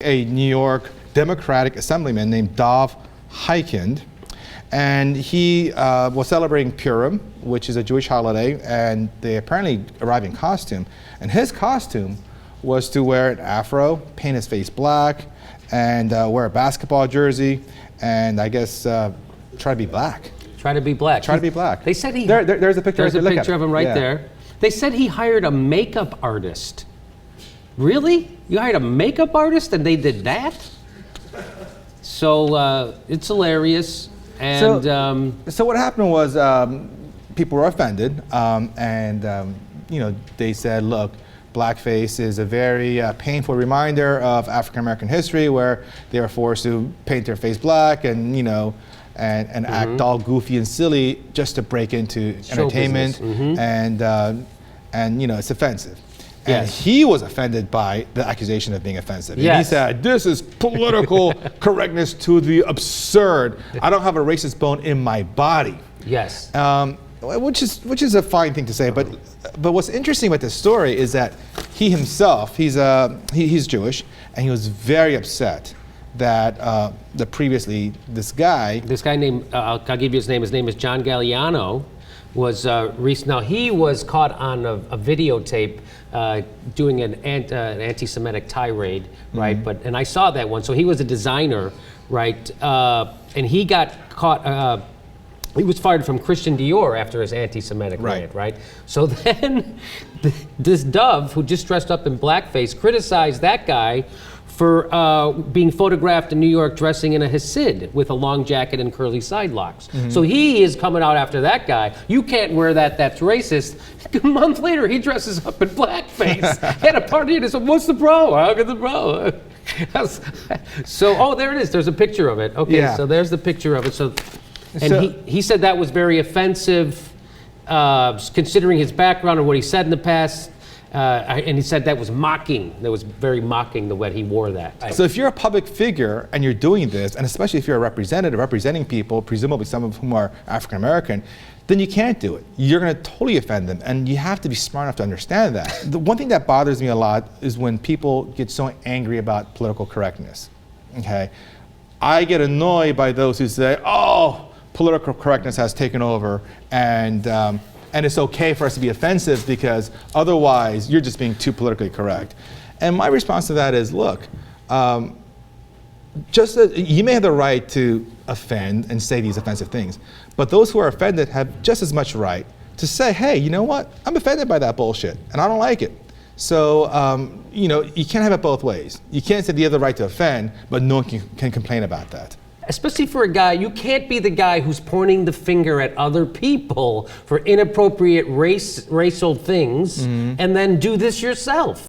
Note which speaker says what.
Speaker 1: a New York Democratic Assemblyman named Dov Hikind, and he was celebrating Purim, which is a Jewish holiday, and they apparently arrived in costume. And his costume was to wear an Afro, paint his face black, and wear a basketball jersey, and I guess try to be black.
Speaker 2: Try to be black.
Speaker 1: Try to be black.
Speaker 2: They said he.
Speaker 1: There's a picture.
Speaker 2: There's a picture of him right there. They said he hired a makeup artist. Really? You hired a makeup artist and they did that? So it's hilarious. And
Speaker 1: so what happened was people were offended, and you know, they said, look, blackface is a very painful reminder of African American history, where they were forced to paint their face black and, you know, and act all goofy and silly just to break into entertainment, and you know, it's offensive. And he was offended by the accusation of being offensive. And he said, this is political correctness to the absurd. I don't have a racist bone in my body.
Speaker 2: Yes.
Speaker 1: Which is a fine thing to say, but what's interesting about this story is that he himself, he's Jewish, and he was very upset that this guy
Speaker 2: named, I'll give you his name is John Galliano, was now he was caught on a videotape doing an anti-Semitic tirade, right? And I saw that one. So he was a designer, right? And he got caught. He was fired from Christian Dior after his anti-Semitic rant, right? So then this Dove, who just dressed up in blackface, criticized that guy for being photographed in New York dressing in a Hasid with a long jacket and curly side locks. So he is coming out after that guy. You can't wear that, that's racist. A month later, he dresses up in blackface at a party and he said, what's the bro? How could the bro? So, there it is. There's a picture of it. Okay, so there's the picture of it. So he said that was very offensive, considering his background and what he said in the past. And he said that was mocking. That was very mocking the way he wore that.
Speaker 1: So if you're a public figure and you're doing this, and especially if you're a representative representing people, presumably some of whom are African American, then you can't do it. You're going to totally offend them, and you have to be smart enough to understand that. The one thing that bothers me a lot is when people get so angry about political correctness. Okay, I get annoyed by those who say, "Oh, political correctness has taken over," and it's okay for us to be offensive because otherwise you're just being too politically correct. And my response to that is, look, you may have the right to offend and say these offensive things, but those who are offended have just as much right to say, hey, you know what? I'm offended by that bullshit and I don't like it. So, you know, you can't have it both ways. You can't say you have the right to offend, but no one can complain about that.
Speaker 2: Especially for a guy, you can't be the guy who's pointing the finger at other people for inappropriate racial things and then do this yourself.